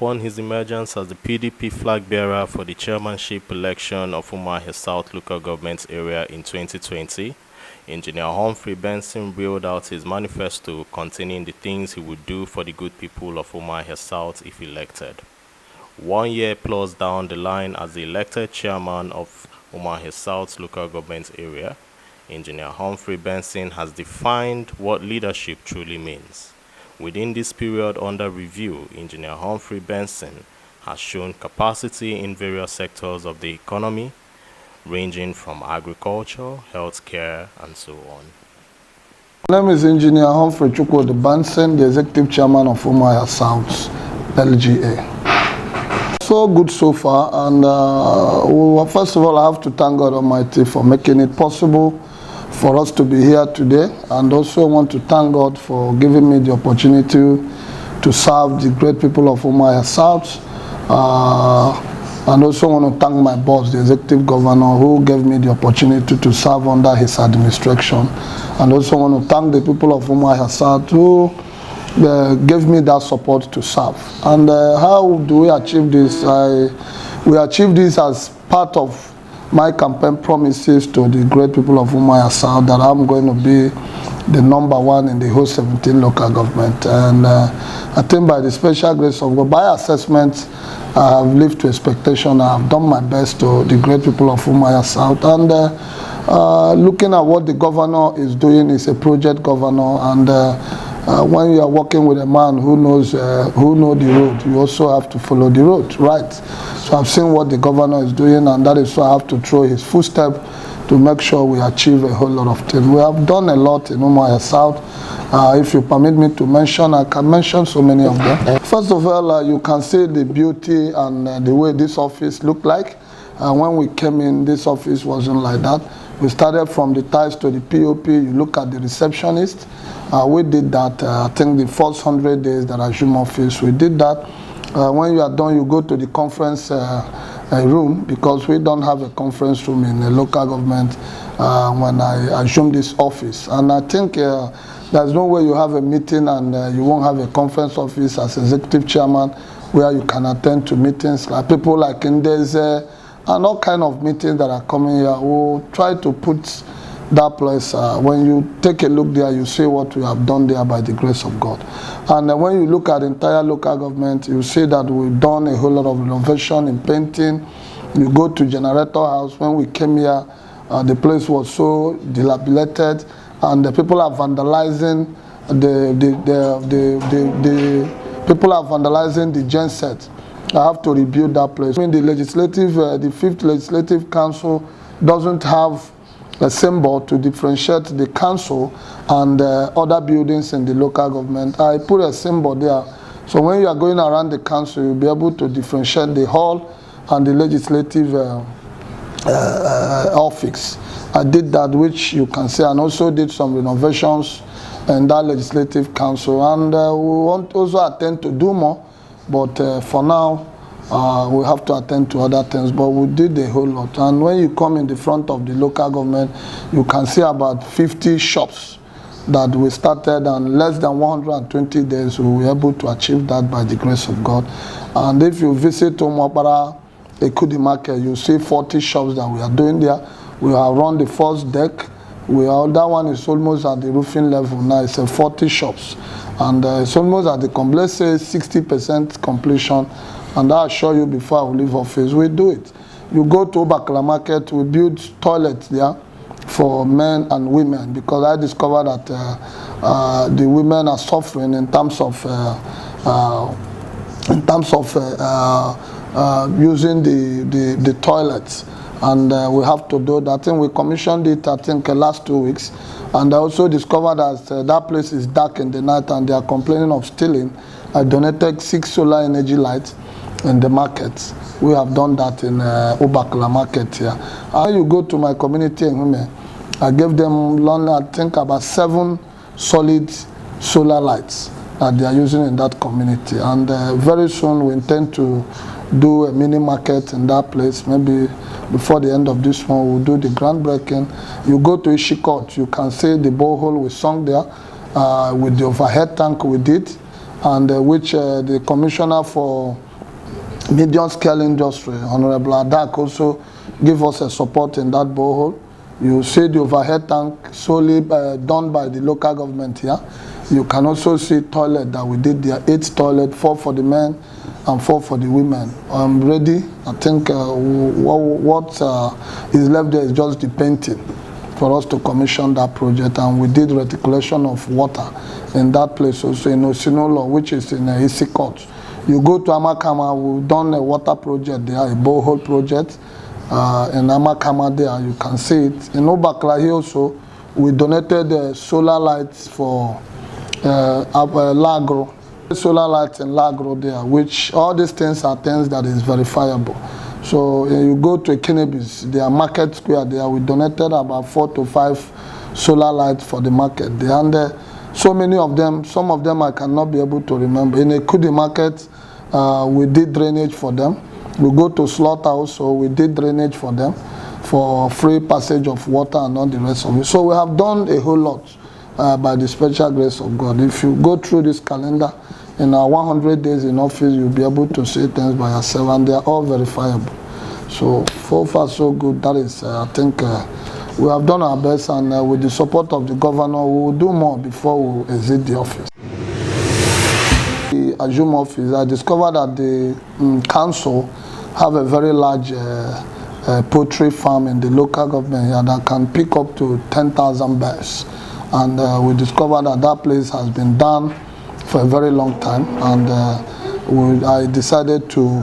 Upon his emergence as the PDP flag bearer for the chairmanship election of Umuahia South local government area in 2020, Engineer Humphrey Benson reeled out his manifesto containing the things he would do for the good people of Umuahia South if elected. 1 year plus down the line as the elected chairman of Umuahia South local government area, Engineer Humphrey Benson has defined what leadership truly means. Within this period under review, Engineer Humphrey Benson has shown capacity in various sectors of the economy, ranging from agriculture, healthcare, and so on. My name is Engineer Humphrey Chukwudi Benson, the Executive Chairman of Umuahia South, L.G.A. So good so far, and first of all, I have to thank God Almighty for making it possible for us to be here today, and also want to thank God for giving me the opportunity to serve the great people of Umuahia South, and also want to thank my boss, the executive governor, who gave me the opportunity to serve under his administration, and also want to thank the people of Umuahia South who gave me that support to serve. And how do we achieve this? We achieve this as part of my campaign promises to the great people of Umuahia South that I'm going to be the #1 in the whole 17 local government. And I think by the special grace of God, by assessment, I have lived to expectation. I have done my best to the great people of Umuahia South. And looking at what the governor is doing, is a project governor, and when you are working with a man who knows the road, you also have to follow the road, right? So I've seen what the governor is doing, and that is why I have to throw his footsteps to make sure we achieve a whole lot of things. We have done a lot in Umuahia South. If you permit me to mention, I can mention so many of them. First of all, you can see the beauty and the way this office looked like. When we came in, this office wasn't like that. We started from the ties to the POP. You look at the receptionist. We did that, I think the first 100 days that I assumed office, we did that. When you are done, you go to the conference room, because we don't have a conference room in the local government when I assumed this office. And I think there's no way you have a meeting and you won't have a conference office as executive chairman where you can attend to meetings, like people like Ndeze, and all kind of meetings that are coming here. We'll try to put that place. When you take a look there, you see what we have done there by the grace of God. And when you look at the entire local government, you see that we've done a whole lot of renovation in painting. You go to Generator House. When we came here, the place was so dilapidated, and the people are vandalizing the genset. I have to rebuild that place. I mean, the 5th Legislative Council doesn't have a symbol to differentiate the council and other buildings in the local government. I put a symbol there, so when you are going around the council, you'll be able to differentiate the hall and the legislative office. I did that, which you can see, and also did some renovations in that legislative council. And we want also attend to do more, but for now, we have to attend to other things, but we did a whole lot. And when you come in the front of the local government, you can see about 50 shops that we started, and less than 120 days we were able to achieve that by the grace of God. And if you visit Umuahia Ekudi Market, you see 40 shops that we are doing there. We have run the first deck. That one is almost at the roofing level now. It's 40 shops, and it's almost at the let's say 60% completion. And I assure you, before I leave office, we do it. You go to L.G.A market, we build toilets there for men and women, because I discovered that the women are suffering in terms of using the toilets, and we have to do that. I think we commissioned it, I think, last 2 weeks, and I also discovered that that place is dark in the night and they are complaining of stealing. I donated 6 solar energy lights in the markets. We have done that in L.G.A market here. And you go to my community in Hume, I gave them, I think, about 7 solid solar lights that they are using in that community. And very soon we intend to do a mini market in that place. Maybe before the end of this month, we'll do the groundbreaking. You go to Ishikot, you can see the borehole we sunk there with the overhead tank we did, and which the commissioner for medium-scale industry. Honorable Adak also give us a support in that borehole. You see the overhead tank solely done by the local government here. You can also see toilet that we did there, 8 toilets, 4 for the men and 4 for the women. I'm ready. I think what is left there is just the painting for us to commission that project, and we did reticulation of water in that place also in Osinolo, which is in Isi Court. You go to Amakama, we've done a water project there, a borehole project in Amakama there, you can see it. In Obaklahi also, we donated solar lights for Lagro, solar lights in Lagro there, which all these things are things that is verifiable. So you go to Ekenebis, their market square there, we donated about 4 to 5 solar lights for the market there. And so many of them, some of them I cannot be able to remember. In Ekudi market, we did drainage for them. We go to slaughterhouse, so we did drainage for them for free passage of water and all the rest of it. So we have done a whole lot by the special grace of God. If you go through this calendar, in our 100 days in office, you'll be able to see things by yourself, and they are all verifiable. So far, so good. That is, I think, we have done our best, and with the support of the governor, we will do more before we exit the office. The Ajum office, I discovered that the council have a very large poultry farm in the local government here that can pick up to 10,000 birds. And we discovered that that place has been done for a very long time, and I decided to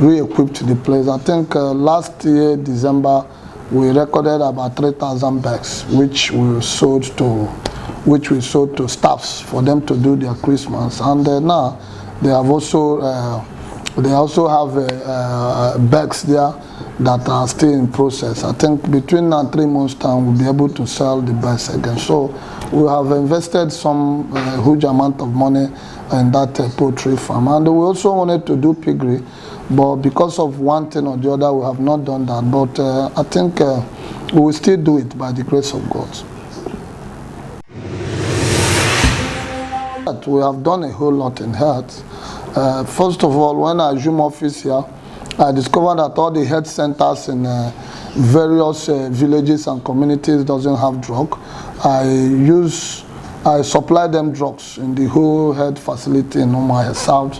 re-equip the place. I think last year, December, we recorded about 3,000 bags, which we sold to staffs for them to do their Christmas. And now they have also have bags there that are still in process. I think between now and 3 months' time, we'll be able to sell the bags again. So we have invested some huge amount of money in that poultry farm. And we also wanted to do piggery, but because of one thing or the other, we have not done that. But I think we will still do it by the grace of God. We have done a whole lot in health. First of all, when I assumed office here, I discovered that all the health centers in various villages and communities doesn't have drug. I supply them drugs in the whole health facility in Umuahia South.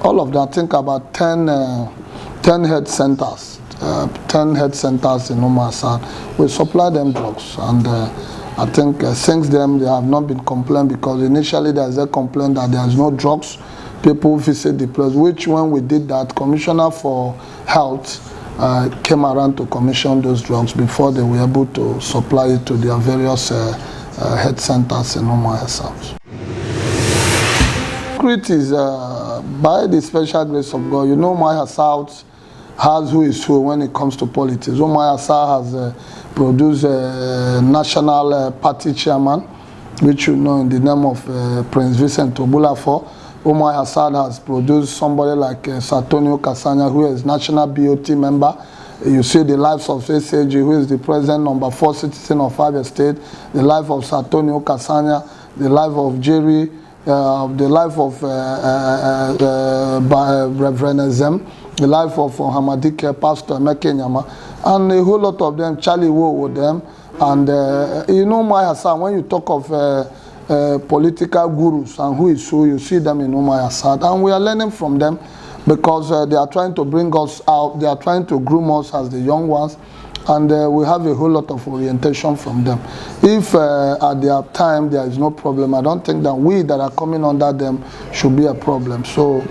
All of that, I think about 10 health centers, 10 health centers in Umuahia South. We supply them drugs, and I think since then they have not been complained, because initially there is a complaint that there is no drugs. People visit the place, which when we did that, Commissioner for Health came around to commission those drugs before they were able to supply it to their various health centers in Umuahia South. Secret is by the special grace of God. You know, Umuahia South has who is who when it comes to politics. Umuahia South has produced a national party chairman, which you know in the name of Prince Vincent Obulafo. Umuahia South has produced somebody like Satonio Kasanya, who is national BOT member. You see the lives of SAG, who is the present number 4 citizen of ABIA State, the life of Satonio Kasanya, the life of Jerry, the life of Reverend Ezem, the life of Hamadike, Pastor Mekenyama, and a whole lot of them, Charlie Wo with them. And you know, Umuahia South, when you talk of political gurus and who is who, you see them in Umuahia South, and we are learning from them, because they are trying to bring us out, they are trying to groom us as the young ones, and we have a whole lot of orientation from them. If at their time there is no problem, I don't think that we that are coming under them should be a problem. So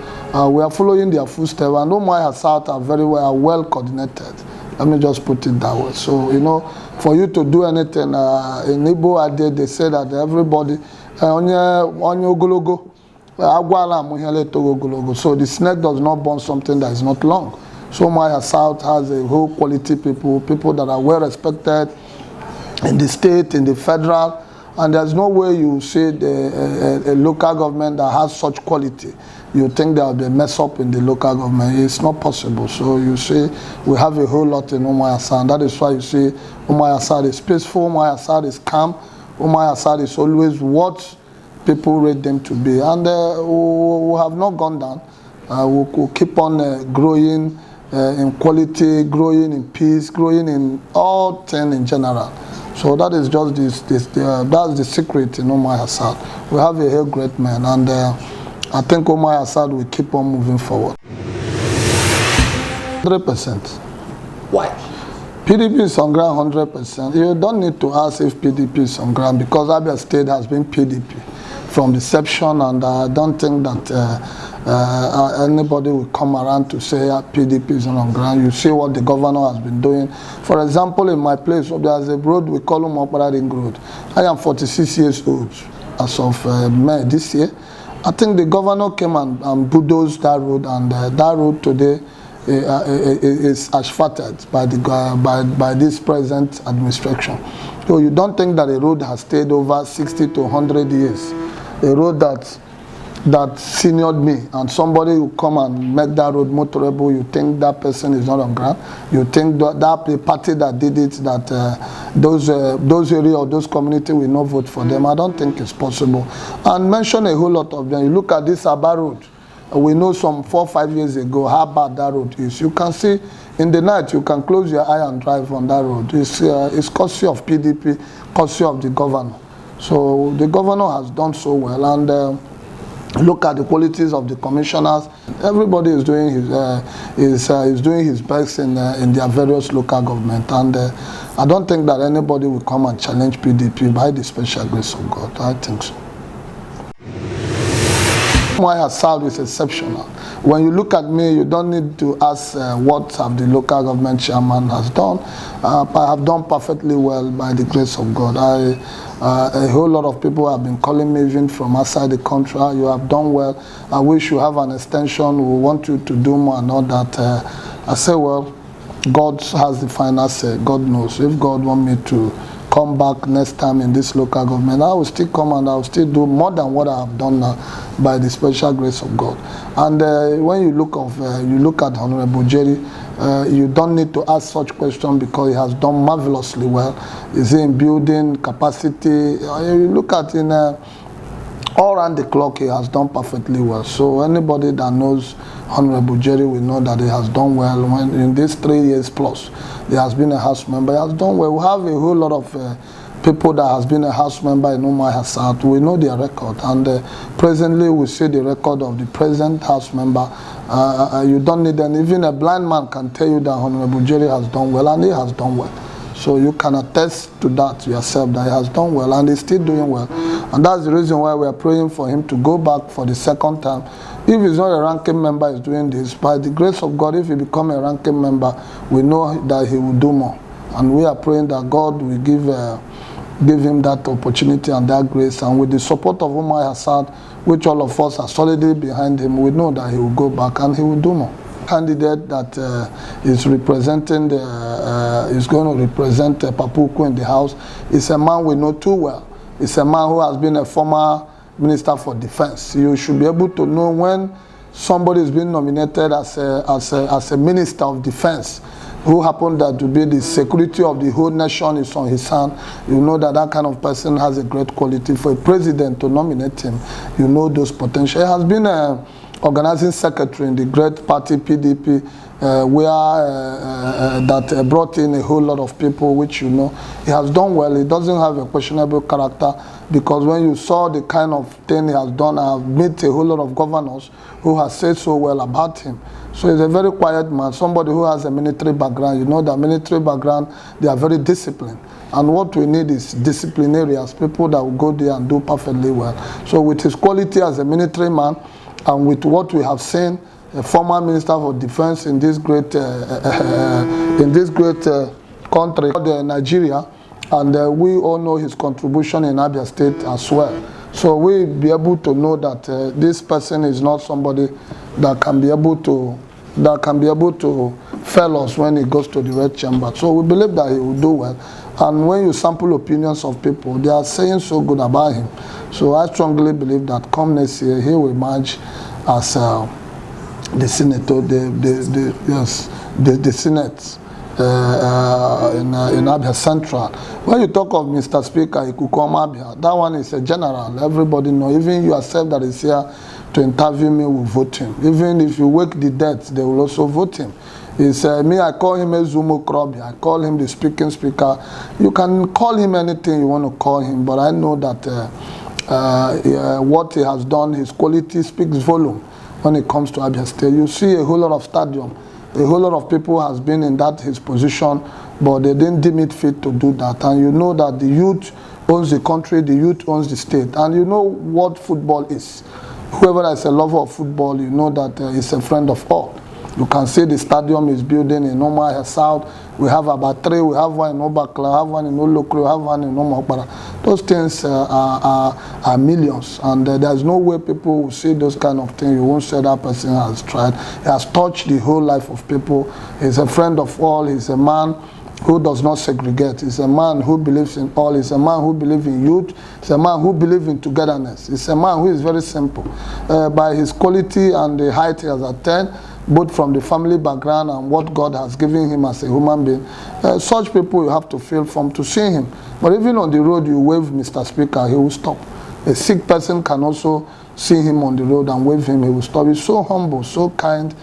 we are following their footsteps, and Umuahia South are very well coordinated. Let me just put it that way. So, you know, for you to do anything, in Igbo, they say that everybody, so the snake does not burn something that is not long. So Umuahia South has a whole quality people that are well respected in the state, in the federal, and there's no way you see a local government that has such quality. You think there will be a mess up in the local government. It's not possible. So you see, we have a whole lot in Umuahia South. That is why you see Umuahia South is peaceful, Umuahia South is calm, Umuahia South is always what people rate them to be. And we have not gone down. we'll keep on growing in quality, growing in peace, growing in all things in general. So that is just that's the secret in Umuahia South. We have a real great man, and I think Umuahia South will keep on moving forward. 100%. Why? PDP is on ground 100%. You don't need to ask if PDP is on ground, because ABIA State has been PDP from inception, and I don't think that anybody will come around to say PDP is not on ground. You see what the governor has been doing. For example, in my place, there's a road we call Umuahia Ring Road. I am 46 years old as of May this year. I think the governor came and bulldozed that road, and that road today is asphalted by this present administration. So you don't think that a road has stayed over 60 to 100 years, a road that seniored me, and somebody will come and make that road motorable, you think that person is not on ground? You think that the party that did it, that those areas or those communities will not vote for them? I don't think it's possible. And mention a whole lot of them. You look at this Aba road. We know some 4 or 5 years ago how bad that road is. You can see in the night, you can close your eye and drive on that road. It's courtesy of PDP, courtesy of the governor. So the governor has done so well, and look at the qualities of the commissioners. Everybody is doing his best in their various local government, and I don't think that anybody will come and challenge PDP by the special grace of God. I think so. Umuahia South is exceptional. When you look at me, you don't need to ask what have the local government chairman has done. I have done perfectly well by the grace of God. A whole lot of people have been calling me even from outside the country. You have done well. I wish you have an extension. We want you to do more and all that. I say, well, God has the final say. God knows. If God wants me to come back next time in this local government, I will still come and I will still do more than what I have done now by the special grace of God. And when you look at Honorable Jerry, you don't need to ask such questions, because he has done marvelously well. Is he in building capacity? You look at all around the clock, he has done perfectly well. So anybody that knows Honorable Jerry will know that he has done well. When in these 3 years plus, he has been a house member. He has done well. We have a whole lot of people that has been a house member in Umuahia South. We know their record, and presently we see the record of the present house member. You don't need any. Even a blind man can tell you that Honorable Jerry has done well, and he has done well. So you can attest to that yourself, that he has done well, and he's still doing well. And that's the reason why we are praying for him to go back for the second time. If he's not a ranking member, he's doing this. By the grace of God, if he becomes a ranking member, we know that he will do more. And we are praying that God will give him that opportunity and that grace. And with the support of Umuahia South, which all of us are solidly behind him, we know that he will go back and he will do more. Candidate that is representing is going to represent Papuku in the House is a man we know too well. It's a man who has been a former Minister for Defense. You should be able to know when somebody is being nominated as a Minister of Defense, who happened to be the security of the whole nation is on his hand. You know that that kind of person has a great quality. For a president to nominate him, you know those potential. He has been a organizing secretary in the great party PDP, that brought in a whole lot of people, which you know. He has done well. He doesn't have a questionable character, because when you saw the kind of thing he has done, I have met a whole lot of governors who have said so well about him. So he's a very quiet man, somebody who has a military background. You know that military background, they are very disciplined. And what we need is disciplinarians, people that will go there and do perfectly well. So with his quality as a military man, and with what we have seen, a former Minister for Defense in this great country, Nigeria, and we all know his contribution in Abia State as well. So we'll be able to know that this person is not somebody that can be able to fail us when he goes to the red chamber. So we believe that he will do well. And when you sample opinions of people, they are saying so good about him. So I strongly believe that come next year, he will emerge as the senator, the Senate in Abia Central. When you talk of Mr. Speaker, he could come Abia. That one is a general. Everybody know. Even yourself that is here, to interview me will vote him. Even if you wake the dead, they will also vote him. It's me, I call him a Zumo Krobi. I call him the speaking speaker. You can call him anything you want to call him, but I know that what he has done, his quality speaks volume when it comes to Abia State. You see a whole lot of stadium, a whole lot of people has been in that his position, but they didn't deem it fit to do that. And you know that the youth owns the country, the youth owns the state. And you know what football is. Whoever is a lover of football, you know that is a friend of all. You can see the stadium is building in Umuahia South. We have about 3. We have one in Obakla, we have one in Olokro, we have one in Umuahia. Those things are millions. And there's no way people will see those kind of things. You won't say that person has tried. He has touched the whole life of people. He's a friend of all. He's a man who does not segregate. He's a man who believes in all. He's a man who believes in youth. He's a man who believes in togetherness. He's a man who is very simple. By his quality and the height he has attained, both from the family background and what God has given him as a human being, such people you have to feel from to see him. But even on the road, you wave Mr. Speaker, he will stop. A sick person can also see him on the road and wave him, he will stop. He's so humble, so kind,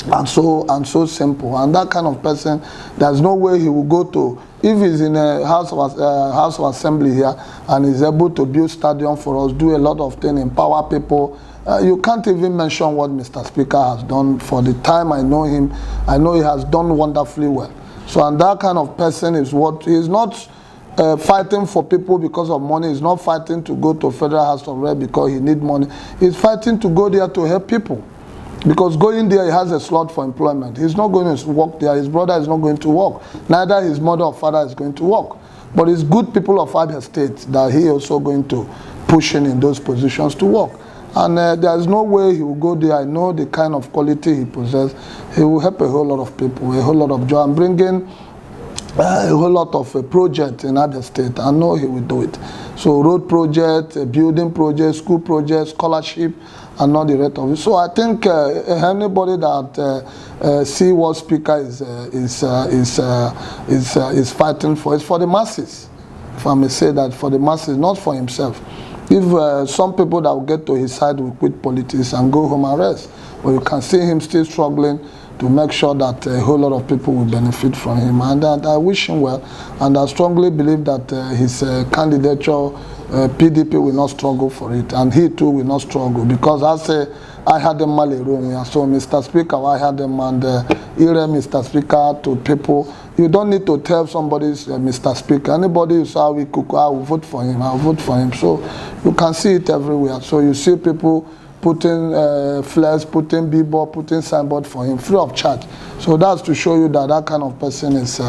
and so simple. And that kind of person, there's no way he will go to, if he's in a house of assembly here and is able to build stadium for us, do a lot of things, empower people. You can't even mention what Mr. Speaker has done. For the time I know him, I know he has done wonderfully well. So, and that kind of person is what, he's not fighting for people because of money. He's not fighting to go to Federal House of Rep because he needs money. He's fighting to go there to help people. Because going there, he has a slot for employment. He's not going to work there. His brother is not going to work. Neither his mother or father is going to work. But it's good people of Abia State that he also going to push in those positions to work. And there's no way he will go there. I know the kind of quality he possesses. He will help a whole lot of people, a whole lot of joy. I'm bringing a whole lot of projects in Abia State. I know he will do it. So road project, building project, school project, scholarship, and not the rest of it. So I think anybody that see what Speaker is fighting for, is for the masses. If I may say that, for the masses, not for himself. If some people that will get to his side will quit politics and go home and rest, but you can see him still struggling to make sure that a whole lot of people will benefit from him. And I wish him well, and I strongly believe that his candidature, PDP will not struggle for it, and he too will not struggle, because I had them Maleronia. So Mr. Speaker, I had them, and Mr. Speaker to people. You don't need to tell somebody, Mr. Speaker. Anybody who say, I will vote for him, I will vote for him. So you can see it everywhere. So you see people putting flares, putting billboard, putting signboard for him, free of charge. So that's to show you that that kind of person is,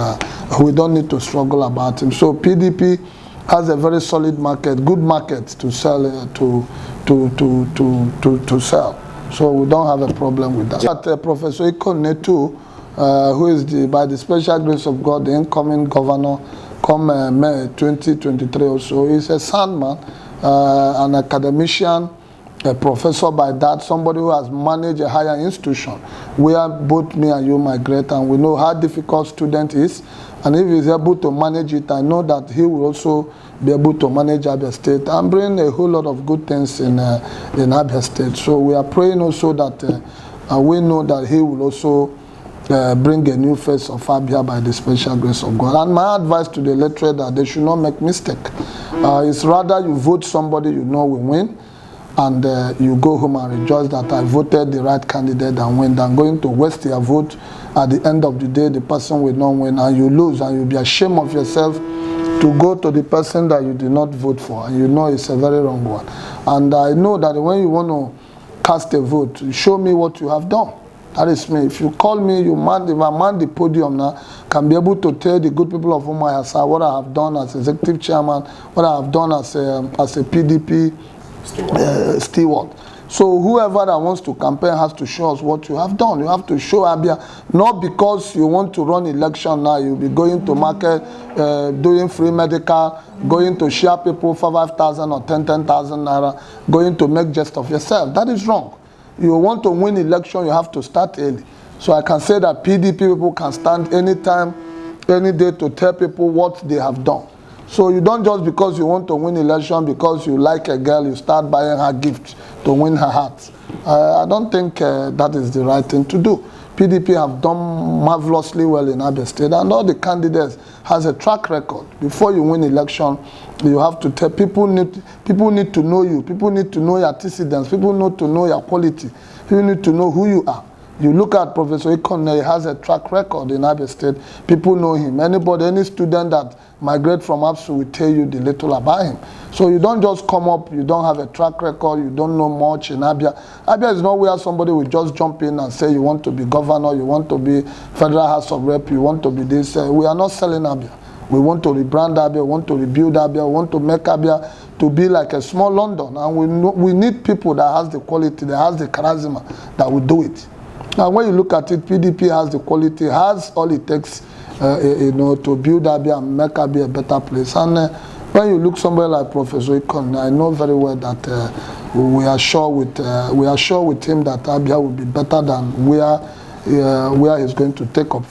we don't need to struggle about him. So PDP has a very solid market, good market to sell, to sell. So we don't have a problem with that. But Professor Ikone too, who is by the special grace of God, the incoming governor come May 2023 or so, is a sound man, an academician, a professor by that, somebody who has managed a higher institution where both me and you migrate, and we know how difficult student is. And if he's able to manage it, I know that he will also be able to manage Abia State and bring a whole lot of good things in Abia State. So we are praying also that we know that he will also bring a new face of Abia by the special grace of God. And my advice to the electorate that they should not make mistake. It's rather you vote somebody you know will win, and you go home and rejoice that I voted the right candidate and win, than going to waste your vote. At the end of the day, the person will not win and you lose, and you'll be ashamed of yourself to go to the person that you did not vote for, and you know it's a very wrong one. And I know that when you want to cast a vote, show me what you have done. That is me. If you call me, if I man the podium now, can be able to tell the good people of Umuahia what I have done as executive chairman, what I have done as a PDP steward. So whoever that wants to campaign has to show us what you have done. You have to show Abia, not because you want to run election now, you'll be going to market, doing free medical, going to share people for 5,000 or 10,000 naira, going to make jest of yourself. That is wrong. You want to win election, you have to start early. So I can say that PDP people can stand anytime, any day to tell people what they have done. So you don't just because you want to win election, because you like a girl, you start buying her gifts. to win her heart. I don't think that is the right thing to do. PDP have done marvelously well in Abia State, and all the candidates has a track record. Before you win election, you have to tell people need to know you. People need to know your antecedents. People need to know your quality. People need to know who you are. You look at Professor Ikone, he has a track record in Abia State. People know him. Any student that migrates from ABSU will tell you the little about him. So you don't just come up, you don't have a track record, you don't know much in Abia. Abia is not where somebody will just jump in and say you want to be governor, you want to be Federal House of Rep, you want to be this. We are not selling Abia. We want to rebrand Abia, we want to rebuild Abia, we want to make Abia to be like a small London. And we need people that has the quality, that has the charisma, that will do it. Now, when you look at it, PDP has the quality, has all it takes, to build Abia and make Abia a better place. And when you look somewhere like Professor Ikone, I know very well that we are sure with him that Abia will be better than where he's going to take up.